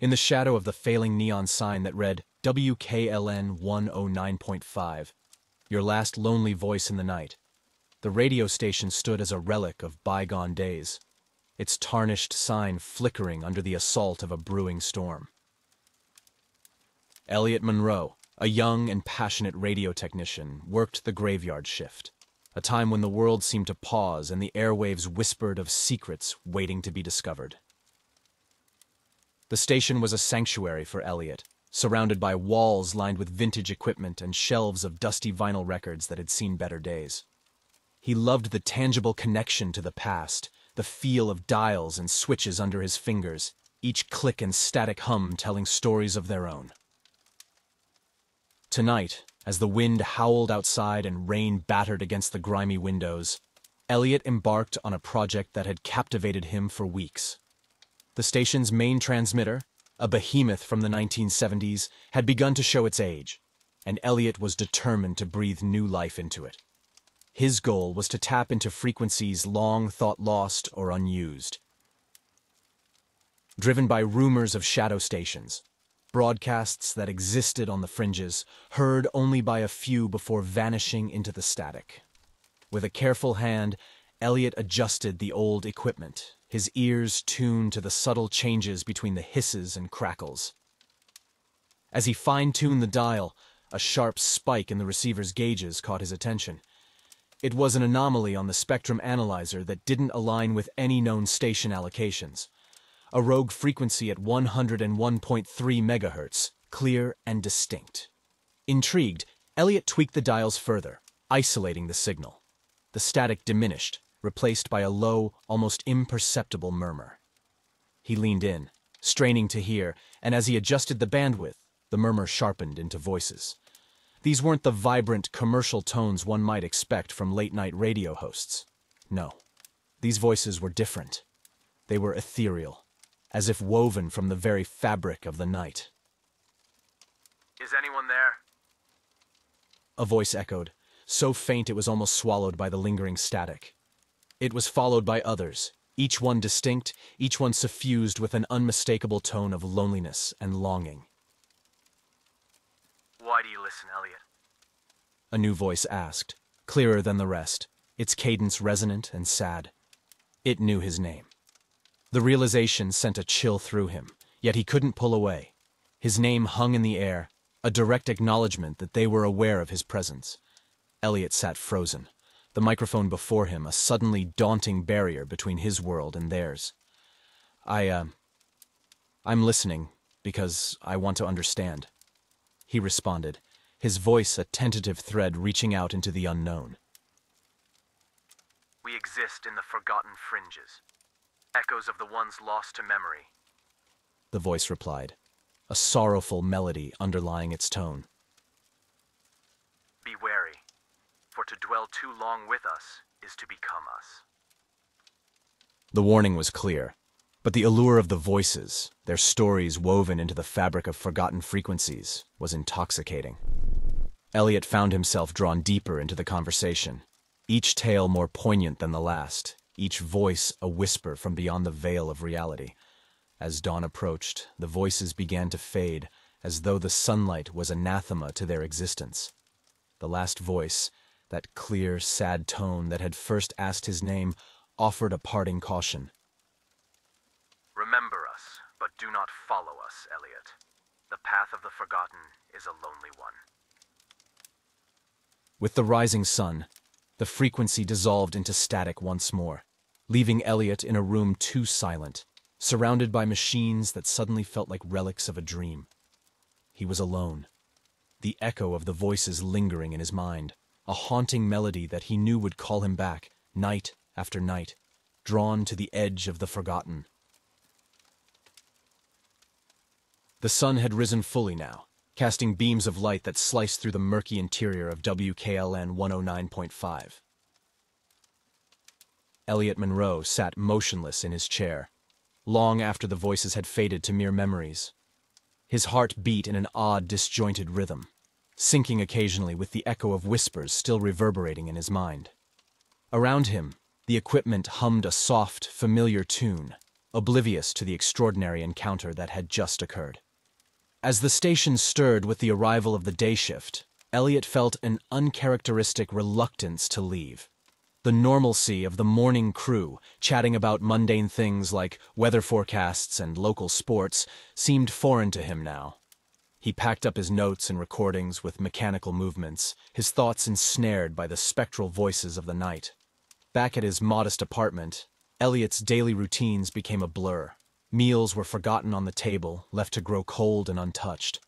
In the shadow of the failing neon sign that read WKLN 109.5, your last lonely voice in the night, the radio station stood as a relic of bygone days, its tarnished sign flickering under the assault of a brewing storm. Eliot Monroe, a young and passionate radio technician, worked the graveyard shift, a time when the world seemed to pause and the airwaves whispered of secrets waiting to be discovered. The station was a sanctuary for Eliot, surrounded by walls lined with vintage equipment and shelves of dusty vinyl records that had seen better days. He loved the tangible connection to the past, the feel of dials and switches under his fingers, each click and static hum telling stories of their own. Tonight, as the wind howled outside and rain battered against the grimy windows, Eliot embarked on a project that had captivated him for weeks. The station's main transmitter, a behemoth from the 1970s, had begun to show its age, and Eliot was determined to breathe new life into it. His goal was to tap into frequencies long thought lost or unused. Driven by rumors of shadow stations, broadcasts that existed on the fringes, heard only by a few before vanishing into the static. With a careful hand, Eliot adjusted the old equipment, his ears tuned to the subtle changes between the hisses and crackles. As he fine-tuned the dial, a sharp spike in the receiver's gauges caught his attention. It was an anomaly on the spectrum analyzer that didn't align with any known station allocations. A rogue frequency at 101.3 megahertz, clear and distinct. Intrigued, Eliot tweaked the dials further, isolating the signal. The static diminished, replaced by a low, almost imperceptible murmur. He leaned in, straining to hear, and as he adjusted the bandwidth, the murmur sharpened into voices. These weren't the vibrant, commercial tones one might expect from late-night radio hosts. No, these voices were different. They were ethereal, as if woven from the very fabric of the night. "Is anyone there?" A voice echoed, so faint it was almost swallowed by the lingering static. It was followed by others, each one distinct, each one suffused with an unmistakable tone of loneliness and longing. "Why do you listen, Eliot?" A new voice asked, clearer than the rest, its cadence resonant and sad. It knew his name. The realization sent a chill through him, yet he couldn't pull away. His name hung in the air, a direct acknowledgement that they were aware of his presence. Eliot sat frozen, the microphone before him a suddenly daunting barrier between his world and theirs. I'm listening because I want to understand," he responded, his voice a tentative thread reaching out into the unknown. "We exist in the forgotten fringes, echoes of the ones lost to memory." The voice replied, a sorrowful melody underlying its tone. "Be wary, for to dwell too long with us is to become us." The warning was clear, but the allure of the voices, their stories woven into the fabric of forgotten frequencies, was intoxicating. Eliot found himself drawn deeper into the conversation, each tale more poignant than the last, each voice a whisper from beyond the veil of reality. As dawn approached, the voices began to fade, as though the sunlight was anathema to their existence. The last voice, that clear, sad tone that had first asked his name, offered a parting caution. "Remember us, but do not follow us, Eliot. The path of the forgotten is a lonely one." With the rising sun, the frequency dissolved into static once more, leaving Eliot in a room too silent, surrounded by machines that suddenly felt like relics of a dream. He was alone, the echo of the voices lingering in his mind, a haunting melody that he knew would call him back, night after night, drawn to the edge of the forgotten. The sun had risen fully now, casting beams of light that sliced through the murky interior of WKLN 109.5. Eliot Monroe sat motionless in his chair, long after the voices had faded to mere memories. His heart beat in an odd, disjointed rhythm, syncing occasionally with the echo of whispers still reverberating in his mind. Around him, the equipment hummed a soft, familiar tune, oblivious to the extraordinary encounter that had just occurred. As the station stirred with the arrival of the day shift, Eliot felt an uncharacteristic reluctance to leave. The normalcy of the morning crew, chatting about mundane things like weather forecasts and local sports, seemed foreign to him now. He packed up his notes and recordings with mechanical movements, his thoughts ensnared by the spectral voices of the night. Back at his modest apartment, Eliot's daily routines became a blur. Meals were forgotten on the table, left to grow cold and untouched.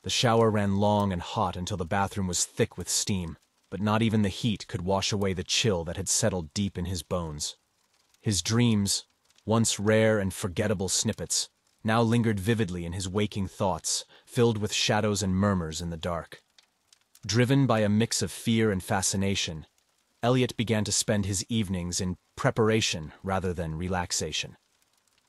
The shower ran long and hot until the bathroom was thick with steam, but not even the heat could wash away the chill that had settled deep in his bones. His dreams, once rare and forgettable snippets, now lingered vividly in his waking thoughts, filled with shadows and murmurs in the dark. Driven by a mix of fear and fascination, Eliot began to spend his evenings in preparation rather than relaxation.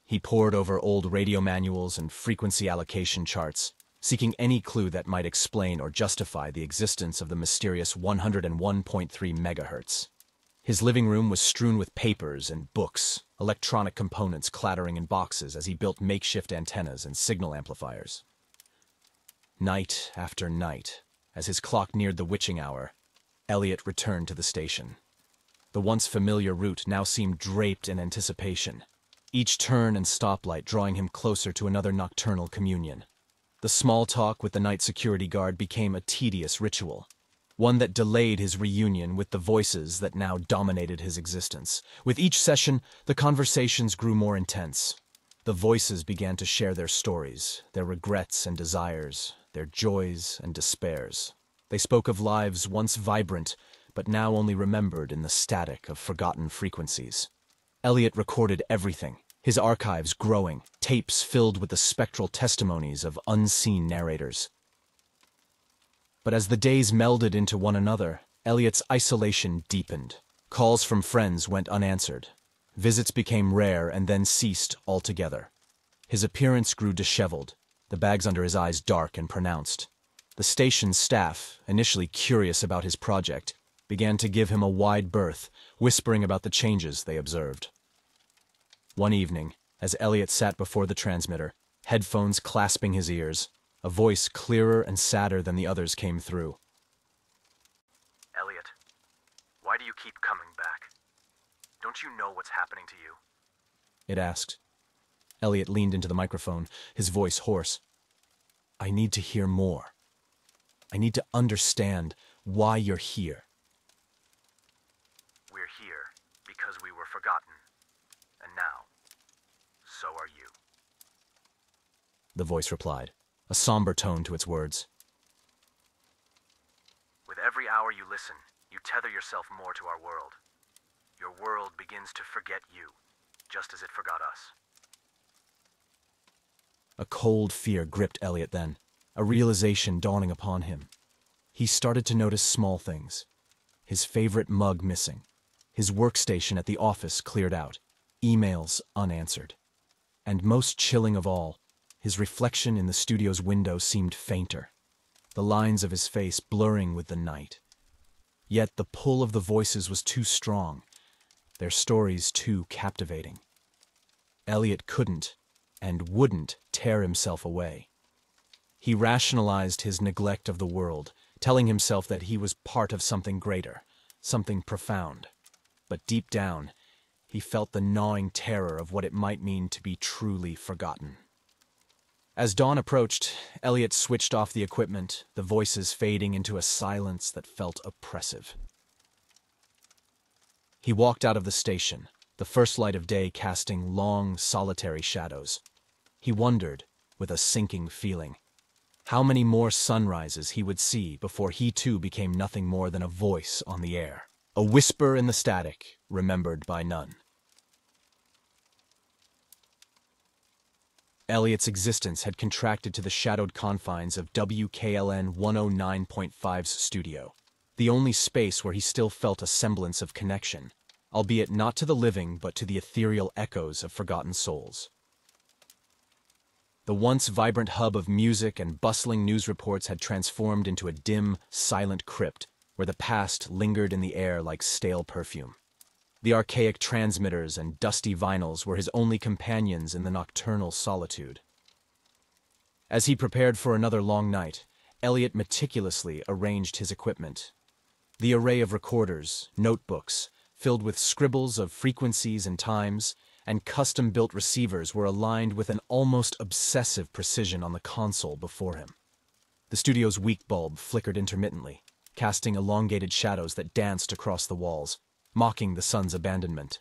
He pored over old radio manuals and frequency allocation charts, seeking any clue that might explain or justify the existence of the mysterious 101.3 megahertz. His living room was strewn with papers and books, electronic components clattering in boxes as he built makeshift antennas and signal amplifiers. Night after night, as his clock neared the witching hour, Eliot returned to the station. The once familiar route now seemed draped in anticipation, each turn and stoplight drawing him closer to another nocturnal communion. The small talk with the night security guard became a tedious ritual, one that delayed his reunion with the voices that now dominated his existence. With each session, the conversations grew more intense. The voices began to share their stories, their regrets and desires, their joys and despairs. They spoke of lives once vibrant, but now only remembered in the static of forgotten frequencies. Eliot recorded everything, his archives growing, tapes filled with the spectral testimonies of unseen narrators. But as the days melded into one another, Eliot's isolation deepened. Calls from friends went unanswered. Visits became rare and then ceased altogether. His appearance grew disheveled, the bags under his eyes dark and pronounced. The station's staff, initially curious about his project, began to give him a wide berth, whispering about the changes they observed. One evening, as Eliot sat before the transmitter, headphones clasping his ears, a voice clearer and sadder than the others came through. Eliot, why do you keep coming back? Don't you know what's happening to you? It asked. Eliot leaned into the microphone, his voice hoarse. I need to hear more. I need to understand why you're here. We're here because we were forgotten. And now, so are you. The voice replied, a somber tone to its words. With every hour you listen, you tether yourself more to our world. Your world begins to forget you, just as it forgot us. A cold fear gripped Eliot then, a realization dawning upon him. He started to notice small things. His favorite mug missing, his workstation at the office cleared out, emails unanswered. And most chilling of all, his reflection in the studio's window seemed fainter, the lines of his face blurring with the night. Yet the pull of the voices was too strong, their stories too captivating. Eliot couldn't and wouldn't tear himself away. He rationalized his neglect of the world, telling himself that he was part of something greater, something profound. But deep down, he felt the gnawing terror of what it might mean to be truly forgotten. As dawn approached, Eliot switched off the equipment, the voices fading into a silence that felt oppressive. He walked out of the station, the first light of day casting long, solitary shadows. He wondered, with a sinking feeling, how many more sunrises he would see before he too became nothing more than a voice on the air, a whisper in the static, remembered by none. Eliot's existence had contracted to the shadowed confines of WKLN 109.5's studio, the only space where he still felt a semblance of connection, albeit not to the living but to the ethereal echoes of forgotten souls. The once vibrant hub of music and bustling news reports had transformed into a dim, silent crypt where the past lingered in the air like stale perfume. The archaic transmitters and dusty vinyls were his only companions in the nocturnal solitude. As he prepared for another long night, Eliot meticulously arranged his equipment. The array of recorders, notebooks, filled with scribbles of frequencies and times, and custom-built receivers were aligned with an almost obsessive precision on the console before him. The studio's weak bulb flickered intermittently, casting elongated shadows that danced across the walls, mocking the sun's abandonment.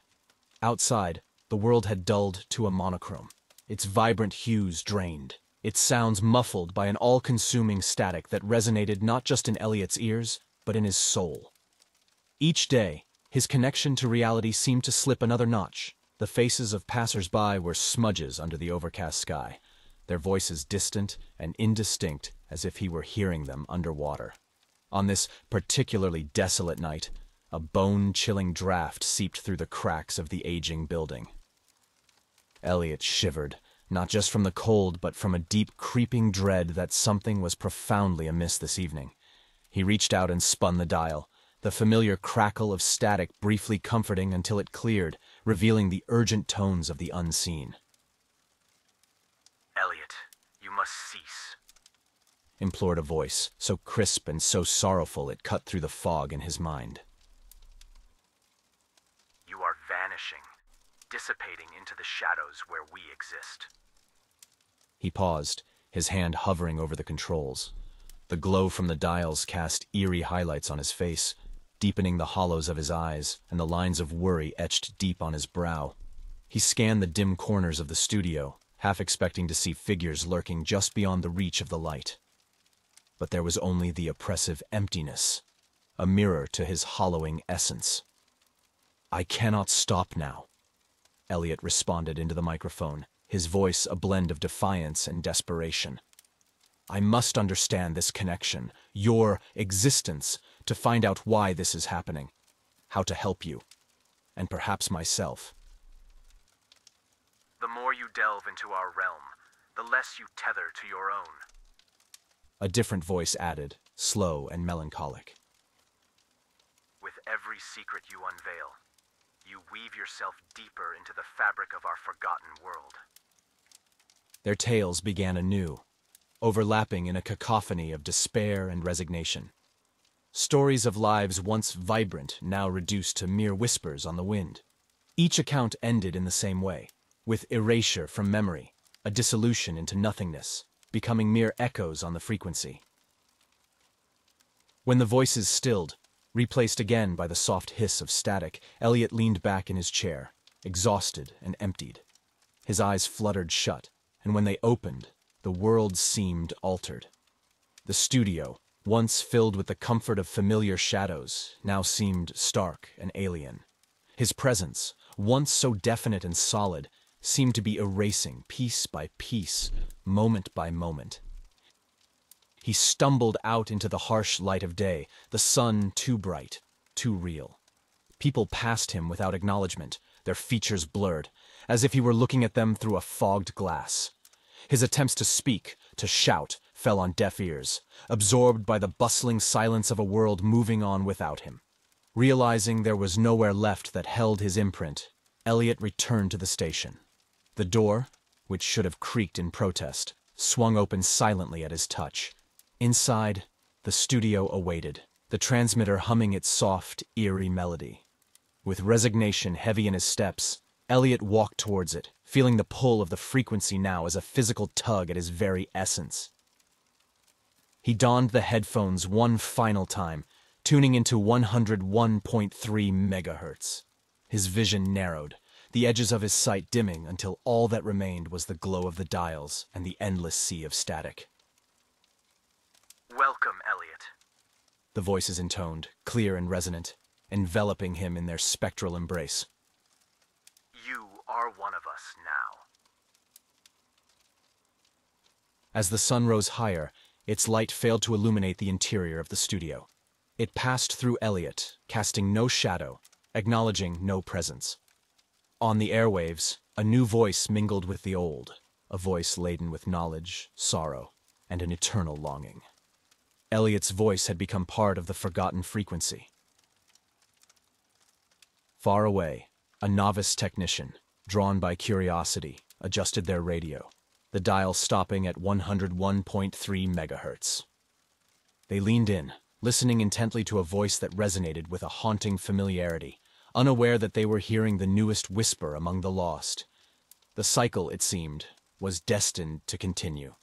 Outside, the world had dulled to a monochrome, its vibrant hues drained, its sounds muffled by an all-consuming static that resonated not just in Eliot's ears, but in his soul. Each day, his connection to reality seemed to slip another notch. The faces of passers-by were smudges under the overcast sky, their voices distant and indistinct as if he were hearing them underwater. On this particularly desolate night, a bone-chilling draft seeped through the cracks of the aging building. Eliot shivered, not just from the cold but from a deep creeping dread that something was profoundly amiss this evening. He reached out and spun the dial, the familiar crackle of static briefly comforting until it cleared, revealing the urgent tones of the unseen. Eliot, you must cease, implored a voice, so crisp and so sorrowful it cut through the fog in his mind. You are vanishing, dissipating into the shadows where we exist. He paused, his hand hovering over the controls. The glow from the dials cast eerie highlights on his face, deepening the hollows of his eyes and the lines of worry etched deep on his brow. He scanned the dim corners of the studio, half expecting to see figures lurking just beyond the reach of the light. But there was only the oppressive emptiness, a mirror to his hollowing essence. "I cannot stop now," Eliot responded into the microphone, his voice a blend of defiance and desperation. "I must understand this connection, your existence, to find out why this is happening, how to help you, and perhaps myself." The more you delve into our realm, the less you tether to your own. A different voice added, slow and melancholic. With every secret you unveil, you weave yourself deeper into the fabric of our forgotten world. Their tales began anew, overlapping in a cacophony of despair and resignation. Stories of lives once vibrant, now reduced to mere whispers on the wind. Each account ended in the same way, with erasure from memory, a dissolution into nothingness, becoming mere echoes on the frequency. When the voices stilled, replaced again by the soft hiss of static, Eliot leaned back in his chair, exhausted and emptied. His eyes fluttered shut, and when they opened, the world seemed altered. The studio, once filled with the comfort of familiar shadows, now seemed stark and alien. His presence, once so definite and solid, seemed to be erasing piece by piece, moment by moment. He stumbled out into the harsh light of day, the sun too bright, too real. People passed him without acknowledgement, their features blurred, as if he were looking at them through a fogged glass. His attempts to speak, to shout, fell on deaf ears, absorbed by the bustling silence of a world moving on without him. Realizing there was nowhere left that held his imprint, Eliot returned to the station. The door, which should have creaked in protest, swung open silently at his touch. Inside, the studio awaited, the transmitter humming its soft, eerie melody. With resignation heavy in his steps, Eliot walked towards it, feeling the pull of the frequency now as a physical tug at his very essence. He donned the headphones one final time, tuning into 101.3 megahertz. His vision narrowed, the edges of his sight dimming until all that remained was the glow of the dials and the endless sea of static. Welcome, Eliot, the voices intoned, clear and resonant, enveloping him in their spectral embrace. You are one of us now. As the sun rose higher, its light failed to illuminate the interior of the studio. It passed through Eliot, casting no shadow, acknowledging no presence. On the airwaves, a new voice mingled with the old, a voice laden with knowledge, sorrow, and an eternal longing. Eliot's voice had become part of the forgotten frequency. Far away, a novice technician, drawn by curiosity, adjusted their radio, the dial stopping at 101.3 megahertz. They leaned in, listening intently to a voice that resonated with a haunting familiarity, unaware that they were hearing the newest whisper among the lost. The cycle, it seemed, was destined to continue.